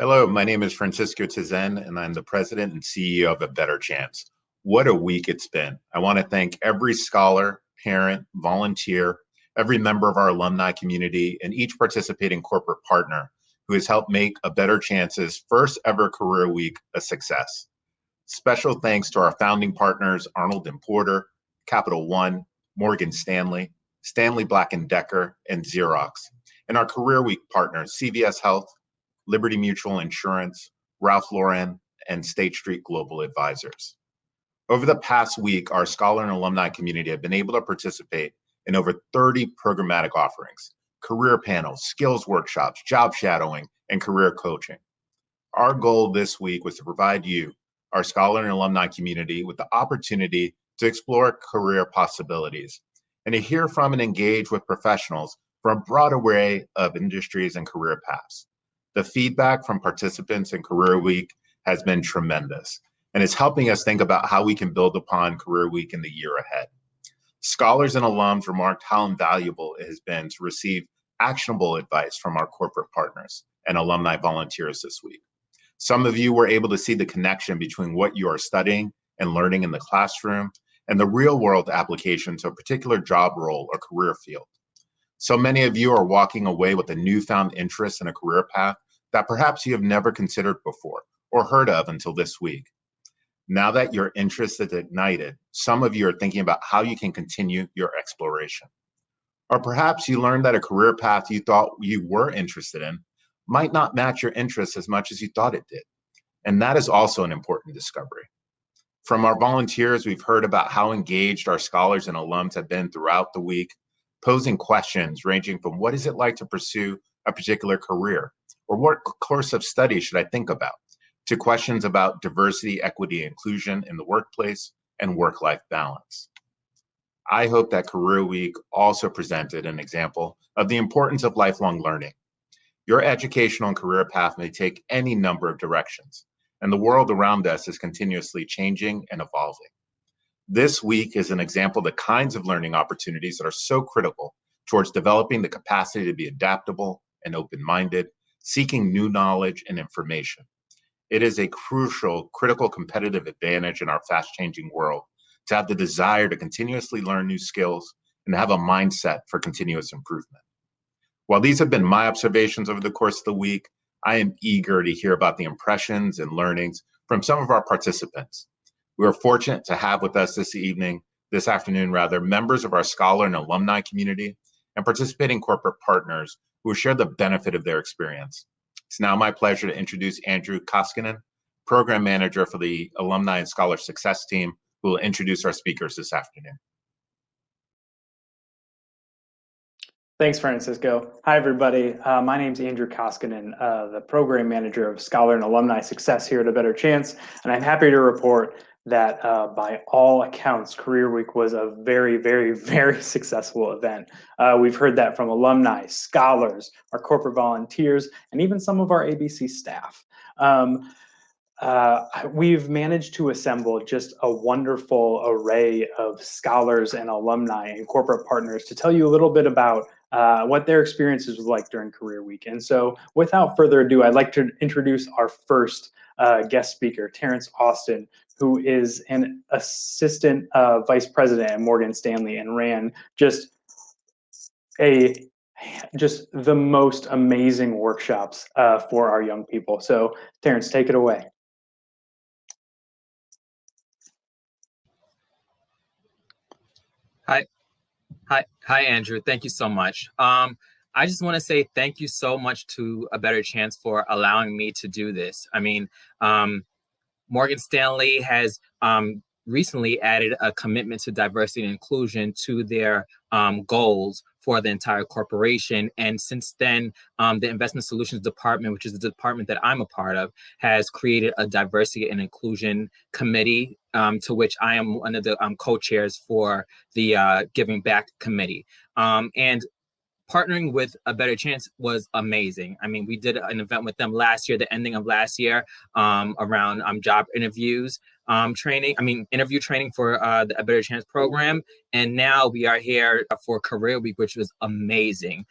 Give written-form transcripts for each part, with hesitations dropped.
Hello, my name is Francisco Tizen, and I'm the president and CEO of A Better Chance. What a week it's been. I want to thank every scholar, parent, volunteer, every member of our alumni community, and each participating corporate partner who has helped make A Better Chance's first ever career week a success. Special thanks to our founding partners, Arnold and Porter, Capital One, Morgan Stanley, Stanley Black and Decker, and Xerox, and our career week partners, CVS Health, Liberty Mutual Insurance, Ralph Lauren, and State Street Global Advisors. Over the past week, our scholar and alumni community have been able to participate in over 30 programmatic offerings, career panels, skills workshops, job shadowing, and career coaching. Our goal this week was to provide you, our scholar and alumni community, with the opportunity to explore career possibilities and to hear from and engage with professionals from a broad array of industries and career paths. The feedback from participants in Career Week has been tremendous and is helping us think about how we can build upon Career Week in the year ahead. Scholars and alums remarked how invaluable it has been to receive actionable advice from our corporate partners and alumni volunteers this week. Some of you were able to see the connection between what you are studying and learning in the classroom and the real world application to a particular job role or career field. So many of you are walking away with a newfound interest in a career path that perhaps you have never considered before or heard of until this week. Now that your interest is ignited, some of you are thinking about how you can continue your exploration. Or perhaps you learned that a career path you thought you were interested in might not match your interests as much as you thought it did. And that is also an important discovery. From our volunteers, we've heard about how engaged our scholars and alums have been throughout the week, posing questions ranging from what is it like to pursue a particular career, or what course of study should I think about, to questions about diversity, equity, inclusion in the workplace and work-life balance. I hope that Career Week also presented an example of the importance of lifelong learning. Your educational and career path may take any number of directions, and the world around us is continuously changing and evolving. This week is an example of the kinds of learning opportunities that are so critical towards developing the capacity to be adaptable and open-minded, seeking new knowledge and information. It is a crucial, critical competitive advantage in our fast-changing world to have the desire to continuously learn new skills and have a mindset for continuous improvement. While these have been my observations over the course of the week, I am eager to hear about the impressions and learnings from some of our participants. We are fortunate to have with us this afternoon, members of our scholar and alumni community and participating corporate partners who will share the benefit of their experience. It's now my pleasure to introduce Andrew Koskinen, Program Manager for the Alumni and Scholar Success Team, who will introduce our speakers this afternoon. Thanks, Francisco. Hi, everybody. My name is Andrew Koskinen, the Program Manager of Scholar and Alumni Success here at A Better Chance, and I'm happy to report that by all accounts, Career Week was a very, very, very successful event. We've heard that from alumni, scholars, our corporate volunteers, and even some of our ABC staff. We've managed to assemble just a wonderful array of scholars and alumni and corporate partners to tell you a little bit about what their experiences was like during Career Week. And so without further ado, I'd like to introduce our first guest speaker, Terrence Austin, who is an assistant vice president at Morgan Stanley and ran just the most amazing workshops for our young people. So Terrence, take it away. Hi, Andrew. Thank you so much. I just want to say thank you so much to A Better Chance for allowing me to do this. I mean, Morgan Stanley has recently added a commitment to diversity and inclusion to their goals for the entire corporation. And since then, the Investment Solutions Department, which is the department that I'm a part of, has created a diversity and inclusion committee to which I am one of the co-chairs for the Giving Back Committee. And partnering with A Better Chance was amazing. I mean, we did an event with them last year, the ending of last year, around job interviews interview training for the A Better Chance program. And now we are here for Career Week, which was amazing.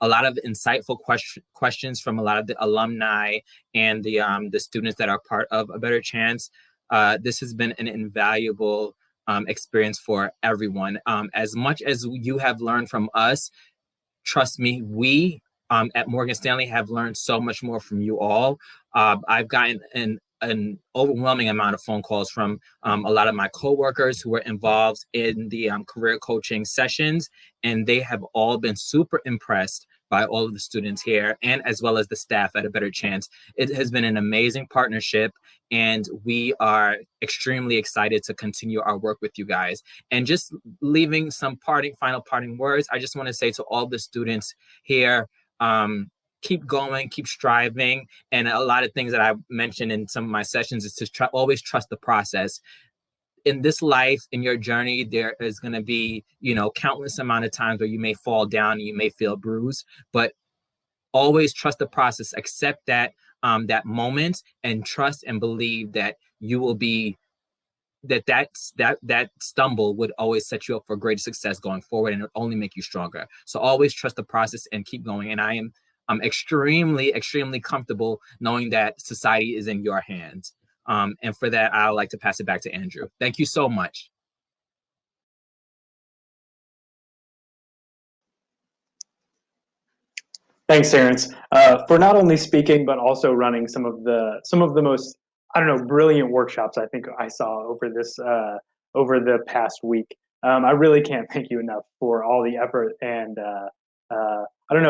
a lot of insightful questions from a lot of the alumni and the students that are part of A Better Chance. This has been an invaluable experience for everyone. As much as you have learned from us, trust me, we at Morgan Stanley have learned so much more from you all. I've gotten an overwhelming amount of phone calls from a lot of my coworkers who were involved in the career coaching sessions, and they have all been super impressed by all of the students here, and as well as the staff at A Better Chance. It has been an amazing partnership, and we are extremely excited to continue our work with you guys. And just leaving some final parting words, I just want to say to all the students here, keep going, keep striving. And a lot of things that I mentioned in some of my sessions is to always trust the process. In this life, in your journey, there is going to be, countless amount of times where you may fall down and you may feel bruised, but always trust the process, accept that moment, and trust and believe that you will be, that stumble would always set you up for greater success going forward, and it will only make you stronger. So always trust the process and keep going. And I'm extremely, extremely comfortable knowing that society is in your hands. And for that, I'd like to pass it back to Andrew. Thank you so much. Thanks, Terrence, for not only speaking but also running some of the most, brilliant workshops I think I saw over the past week. I really can't thank you enough for all the effort and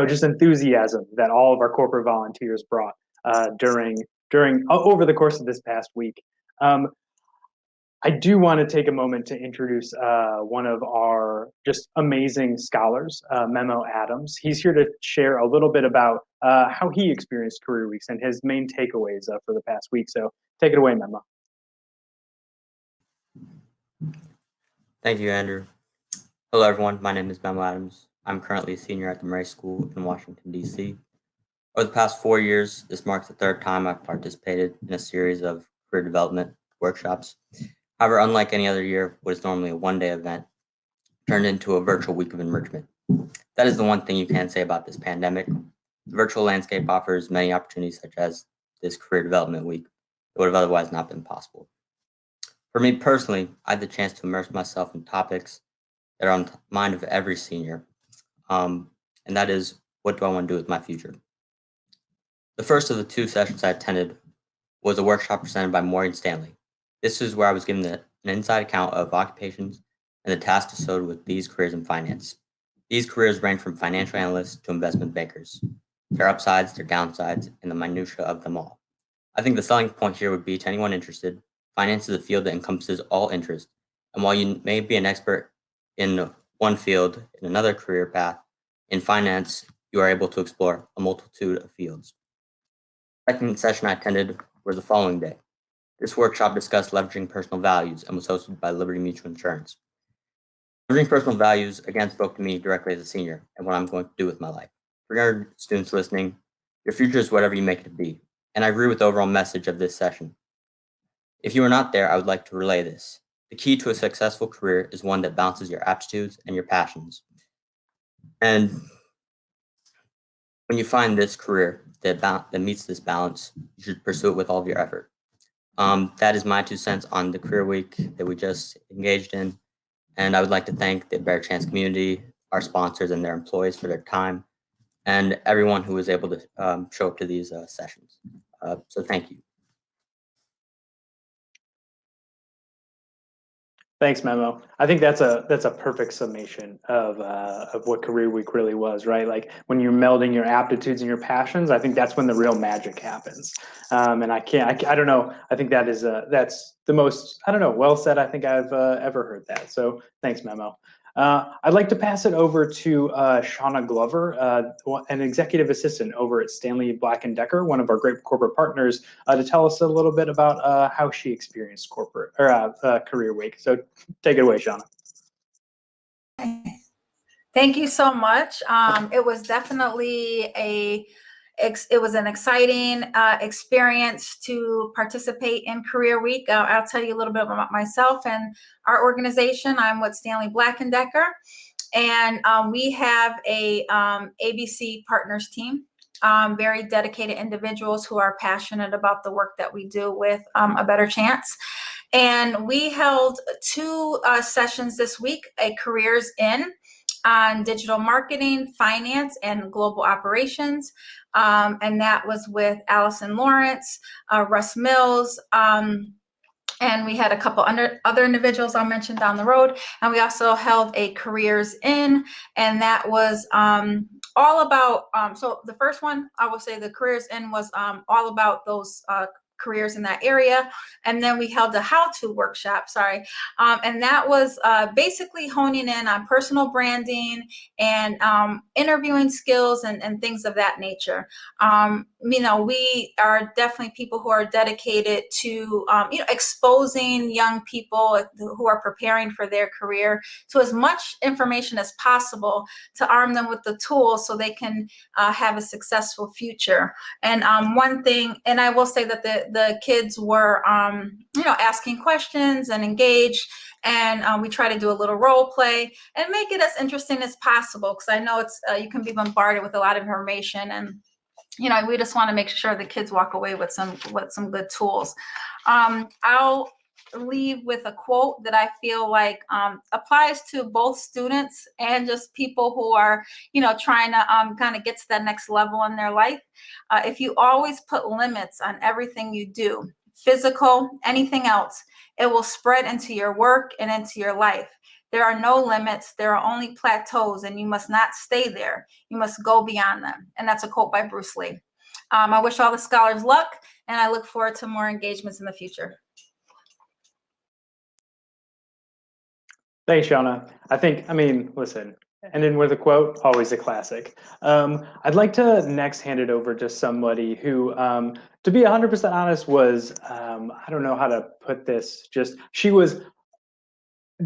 just enthusiasm that all of our corporate volunteers brought over the course of this past week. I do want to take a moment to introduce one of our just amazing scholars, Memo Adams. He's here to share a little bit about how he experienced career weeks and his main takeaways for the past week. So take it away, Memo. Thank you, Andrew. Hello, everyone. My name is Memo Adams. I'm currently a senior at the Murray School in Washington, D.C. Over the past 4 years, this marks the third time I've participated in a series of career development workshops. However, unlike any other year, what is normally a one-day event turned into a virtual week of enrichment. That is the one thing you can say about this pandemic. The virtual landscape offers many opportunities, such as this career development week, that would have otherwise not been possible. For me personally, I had the chance to immerse myself in topics that are on the mind of every senior, and that is, what do I want to do with my future? The first of the 2 sessions I attended was a workshop presented by Morgan Stanley. This is where I was given an inside account of occupations and the tasks associated with these careers in finance. These careers range from financial analysts to investment bankers, their upsides, their downsides, and the minutiae of them all. I think the selling point here would be, to anyone interested, finance is a field that encompasses all interests, and while you may be an expert in one field, in another career path, in finance, you are able to explore a multitude of fields. The second session I attended was the following day. This workshop discussed leveraging personal values and was hosted by Liberty Mutual Insurance. Leveraging personal values again spoke to me directly as a senior and what I'm going to do with my life. For your students listening, your future is whatever you make it to be, and I agree with the overall message of this session. If you are not there, I would like to relay this. The key to a successful career is one that balances your aptitudes and your passions. And when you find this career that meets this balance, you should pursue it with all of your effort. That is my 2 cents on the career week that we just engaged in. And I would like to thank the Better Chance community, our sponsors and their employees for their time, and everyone who was able to show up to these sessions. So thank you. Thanks, Memo. I think that's a perfect summation of what Career Week really was, right? Like when you're melding your aptitudes and your passions, I think that's when the real magic happens. And I don't know. I think that's the most, well said. I think I've ever heard that. So thanks, Memo. I'd like to pass it over to Shauna Glover, an executive assistant over at Stanley Black & Decker, one of our great corporate partners, to tell us a little bit about how she experienced Career Week. So take it away, Shauna. Thank you so much. It was definitely an exciting experience to participate in Career Week. I'll tell you a little bit about myself and our organization. I'm with Stanley Black & Decker. And we have a ABC Partners team, very dedicated individuals who are passionate about the work that we do with A Better Chance. And we held 2 sessions this week, a Careers In on digital marketing, finance, and global operations. And that was with Allison Lawrence, Russ Mills, and we had a couple other individuals I'll mention down the road. And we also held a Careers In, and that was all about, so the first one, I will say the Careers In was all about those careers in that area. And then we held a how-to workshop, and that was basically honing in on personal branding and interviewing skills and things of that nature. We are definitely people who are dedicated to exposing young people who are preparing for their career to as much information as possible to arm them with the tools so they can have a successful future. And one thing, and I will say that the kids were asking questions and engaged, and we try to do a little role play and make it as interesting as possible, because I know it's you can be bombarded with a lot of information, and we just want to make sure the kids walk away with some good tools. I'll leave with a quote that I feel like applies to both students and just people who are, trying to kind of get to that next level in their life. If you always put limits on everything you do, physical, anything else, it will spread into your work and into your life. There are no limits. There are only plateaus, and you must not stay there. You must go beyond them. And that's a quote by Bruce Lee. I wish all the scholars luck, and I look forward to more engagements in the future. Thanks, Shauna. Listen, and then with a quote, always a classic. I'd like to next hand it over to somebody who, to be 100% honest, was, I don't know how to put this, she was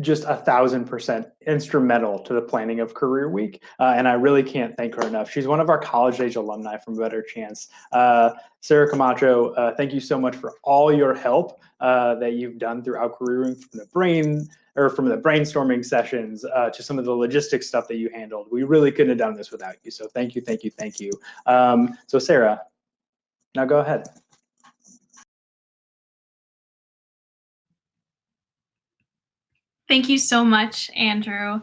just 1,000% instrumental to the planning of Career Week. And I really can't thank her enough. She's one of our college age alumni from Better Chance. Sarah Camacho, thank you so much for all your help that you've done throughout Career Week, from the brainstorming sessions to some of the logistics stuff that you handled. We really couldn't have done this without you. So thank you, thank you, thank you. So Sarah, now go ahead. Thank you so much, Andrew.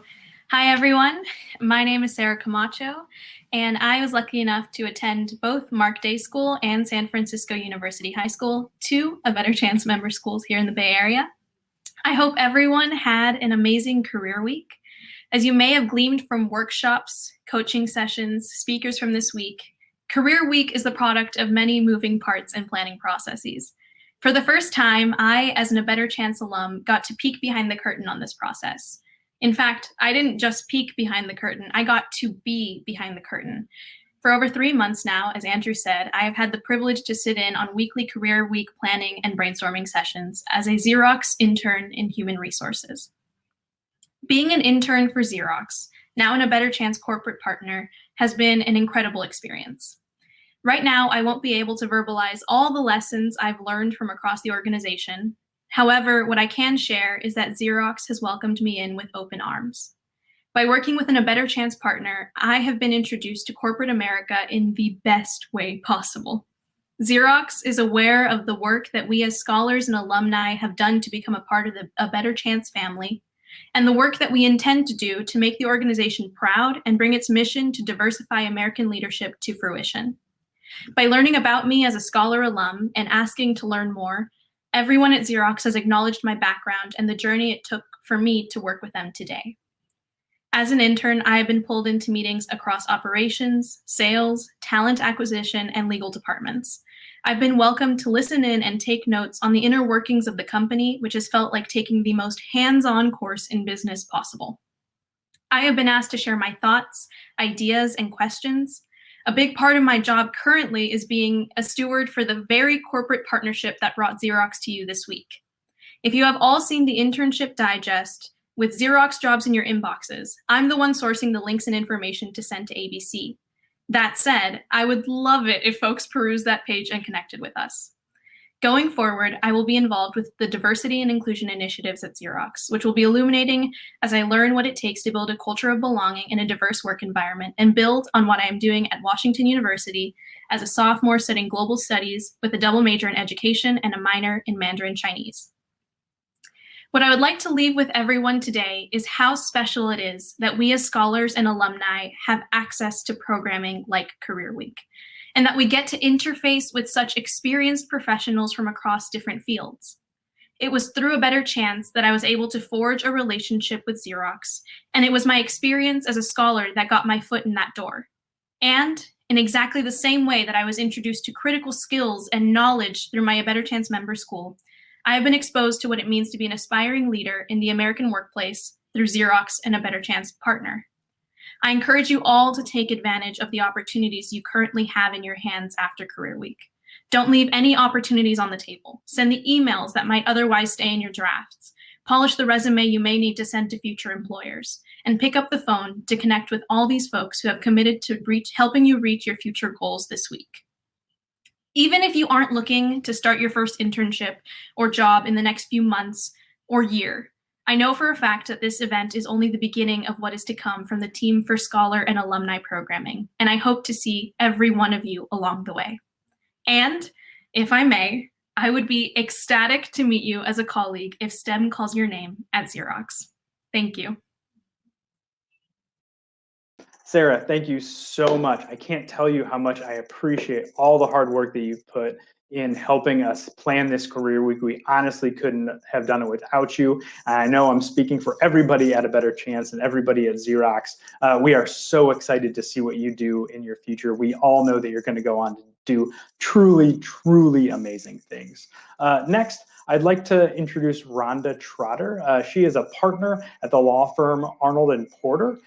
Hi, everyone. My name is Sarah Camacho, and I was lucky enough to attend both Mark Day School and San Francisco University High School, 2 A Better Chance member schools here in the Bay Area. I hope everyone had an amazing Career Week. As you may have gleaned from workshops, coaching sessions, speakers from this week, Career Week is the product of many moving parts and planning processes. For the first time, I, as an A Better Chance alum, got to peek behind the curtain on this process. In fact, I didn't just peek behind the curtain, I got to be behind the curtain. For over 3 months now, as Andrew said, I have had the privilege to sit in on weekly Career Week planning and brainstorming sessions as a Xerox intern in human resources. Being an intern for Xerox, now in A Better Chance corporate partner, has been an incredible experience. Right now, I won't be able to verbalize all the lessons I've learned from across the organization. However, what I can share is that Xerox has welcomed me in with open arms. By working with A Better Chance partner, I have been introduced to corporate America in the best way possible. Xerox is aware of the work that we as scholars and alumni have done to become a part of the A Better Chance family, and the work that we intend to do to make the organization proud and bring its mission to diversify American leadership to fruition. By learning about me as a scholar alum and asking to learn more, everyone at Xerox has acknowledged my background and the journey it took for me to work with them today. As an intern, I have been pulled into meetings across operations, sales, talent acquisition, and legal departments. I've been welcomed to listen in and take notes on the inner workings of the company, which has felt like taking the most hands-on course in business possible. I have been asked to share my thoughts, ideas, and questions. A big part of my job currently is being a steward for the very corporate partnership that brought Xerox to you this week. If you have all seen the Internship Digest with Xerox jobs in your inboxes, I'm the one sourcing the links and information to send to ABC. That said, I would love it if folks perused that page and connected with us. Going forward, I will be involved with the diversity and inclusion initiatives at Xerox, which will be illuminating as I learn what it takes to build a culture of belonging in a diverse work environment and build on what I am doing at Washington University as a sophomore studying global studies with a double major in education and a minor in Mandarin Chinese. What I would like to leave with everyone today is how special it is that we as scholars and alumni have access to programming like Career Week, and that we get to interface with such experienced professionals from across different fields. It was through a better chance that I was able to forge a relationship with Xerox, and it was my experience as a scholar that got my foot in that door. And in exactly the same way that I was introduced to critical skills and knowledge through my A Better Chance member school, I have been exposed to what it means to be an aspiring leader in the American workplace through Xerox and A Better Chance partner. I encourage you all to take advantage of the opportunities you currently have in your hands after Career Week. Don't leave any opportunities on the table. Send the emails that might otherwise stay in your drafts. Polish the resume you may need to send to future employers. And pick up the phone to connect with all these folks who have committed to helping you reach your future goals this week. Even if you aren't looking to start your first internship or job in the next few months or year, I know for a fact that this event is only the beginning of what is to come from the Team for Scholar and Alumni programming, and I hope to see every one of you along the way. And, if I may, I would be ecstatic to meet you as a colleague if STEM calls your name at Xerox. Thank you. Sarah, thank you so much. I can't tell you how much I appreciate all the hard work that you've put in helping us plan this Career Week. We honestly couldn't have done it without you. I know I'm speaking for everybody at A Better Chance and everybody at Xerox. We are so excited to see what you do in your future. We all know that you're going to go on to do truly, truly amazing things. Next, I'd like to introduce Rhonda Trotter. She is a partner at the law firm Arnold and Porter.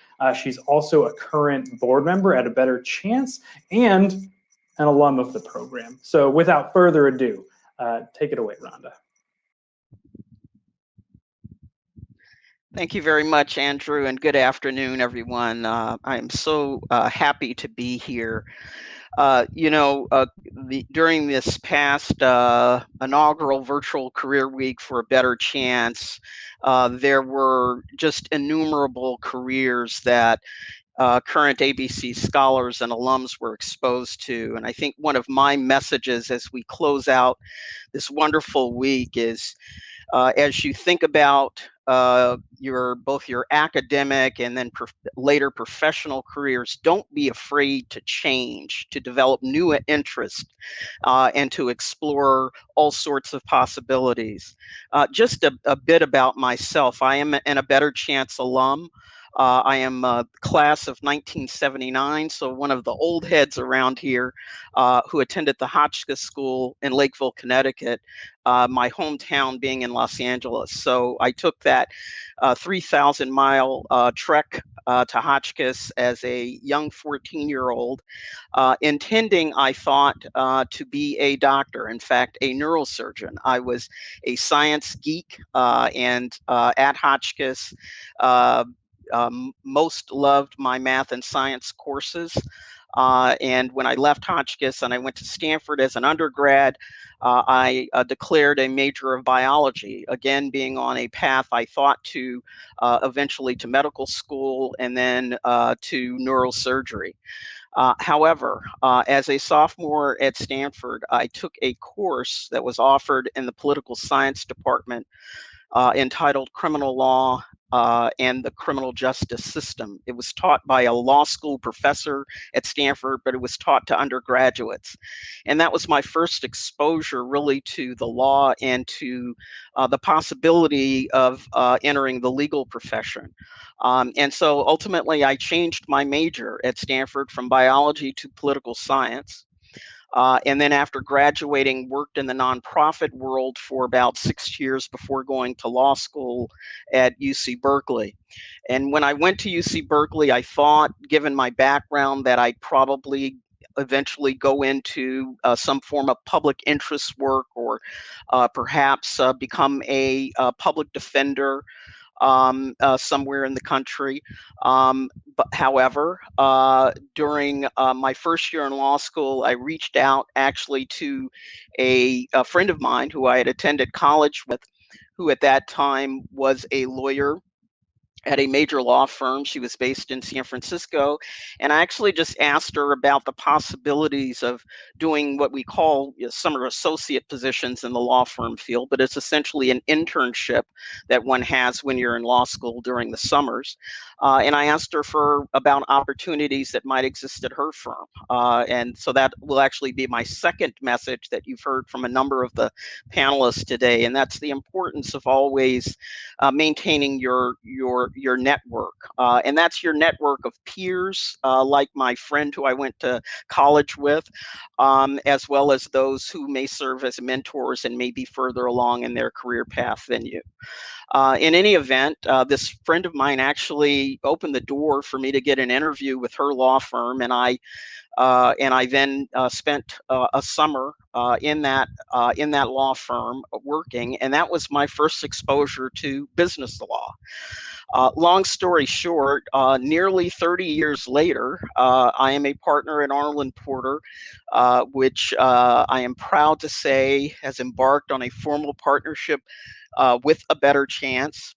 She's also a current board member at A Better Chance and an alum of the program. So without further ado, take it away, Rhonda. Thank you very much, Andrew, and good afternoon, everyone. I am so happy to be here. During this past inaugural Virtual Career Week for A Better Chance, there were just innumerable careers that current ABC scholars and alums were exposed to. And I think one of my messages as we close out this wonderful week is as you think about both your academic and then later professional careers, don't be afraid to change, to develop new interests, and to explore all sorts of possibilities. Just a bit about myself. I am an A Better Chance alum. I am class of 1979, so one of the old heads around here who attended the Hotchkiss School in Lakeville, Connecticut, my hometown being in Los Angeles. So I took that 3,000-mile trek to Hotchkiss as a young 14-year-old, intending, I thought, to be a doctor, in fact, a neurosurgeon. I was a science geek, and at Hotchkiss, most loved my math and science courses. And when I left Hotchkiss and I went to Stanford as an undergrad, I declared a major of biology, again, being on a path I thought to eventually to medical school and then to neurosurgery. However, as a sophomore at Stanford, I took a course that was offered in the political science department entitled Criminal Law and the Criminal Justice System. It was taught by a law school professor at Stanford, but it was taught to undergraduates. And that was my first exposure really to the law and to the possibility of entering the legal profession. And so ultimately I changed my major at Stanford from biology to political science. And then after graduating, worked in the nonprofit world for about 6 years before going to law school at UC Berkeley. And when I went to UC Berkeley, I thought, given my background, that I'd probably eventually go into some form of public interest work or perhaps become a public defender. somewhere in the country. But however, during my first year in law school, I reached out actually to a friend of mine who I had attended college with, who at that time was a lawyer at a major law firm. She was based in San Francisco. And I actually just asked her about the possibilities of doing what we call summer associate positions in the law firm field, but it's essentially an internship that one has when you're in law school during the summers. And I asked her for about opportunities that might exist at her firm. And so that will actually be my second message that you've heard from a number of the panelists today. And that's the importance of always maintaining your network, and that's your network of peers, like my friend who I went to college with, as well as those who may serve as mentors and may be further along in their career path than you. In any event, this friend of mine actually opened the door for me to get an interview with her law firm, and I then spent a summer in that law firm working, and that was my first exposure to business law. Long story short, nearly 30 years later, I am a partner at Arnold & Porter, which I am proud to say has embarked on a formal partnership with A Better Chance.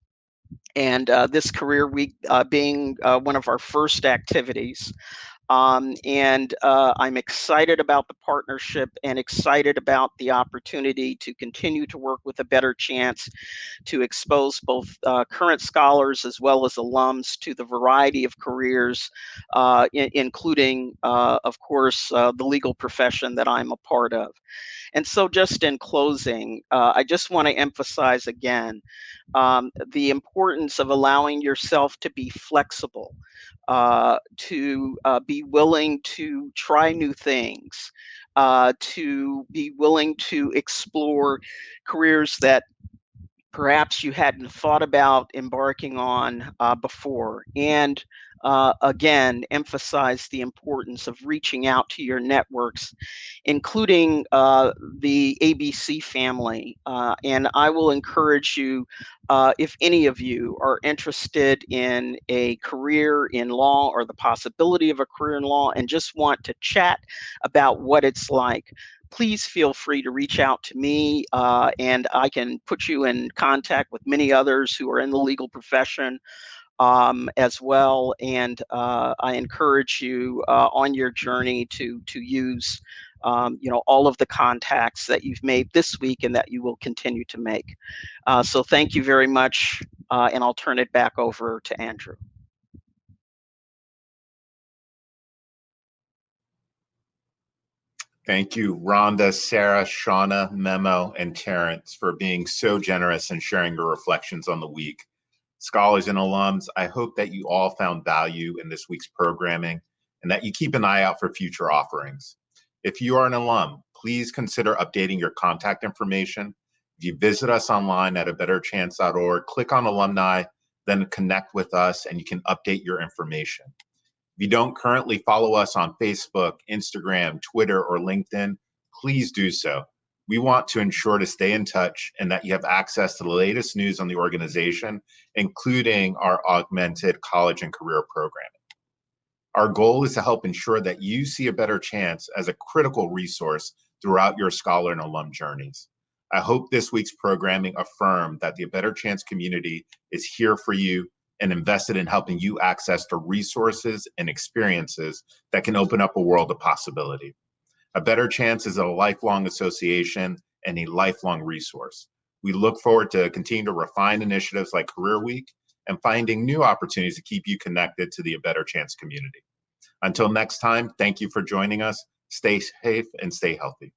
And this career week being one of our first activities. And I'm excited about the partnership and excited about the opportunity to continue to work with A Better Chance to expose both current scholars as well as alums to the variety of careers, including, of course, the legal profession that I'm a part of. And so just in closing, I just want to emphasize again the importance of allowing yourself to be flexible, to be willing to try new things, to be willing to explore careers that perhaps you hadn't thought about embarking on before. And again, emphasize the importance of reaching out to your networks, including the ABC family. And I will encourage you, if any of you are interested in a career in law or the possibility of a career in law and just want to chat about what it's like, please feel free to reach out to me, and I can put you in contact with many others who are in the legal profession as well. And I encourage you on your journey to use all of the contacts that you've made this week and that you will continue to make. So thank you very much, and I'll turn it back over to Andrew. Thank you, Rhonda, Sarah, Shauna, Memo, and Terrence for being so generous and sharing your reflections on the week. Scholars and alums, I hope that you all found value in this week's programming and that you keep an eye out for future offerings. If you are an alum, please consider updating your contact information. If you visit us online at abetterchance.org, click on alumni, then connect with us and you can update your information. If you don't currently follow us on Facebook, Instagram, Twitter, or LinkedIn, please do so. We want to ensure to stay in touch and that you have access to the latest news on the organization, including our augmented college and career programming. Our goal is to help ensure that you see A Better Chance as a critical resource throughout your scholar and alum journeys. I hope this week's programming affirmed that the A Better Chance community is here for you and invested in helping you access the resources and experiences that can open up a world of possibility. A Better Chance is a lifelong association and a lifelong resource. We look forward to continuing to refine initiatives like Career Week and finding new opportunities to keep you connected to the A Better Chance community. Until next time, thank you for joining us. Stay safe and stay healthy.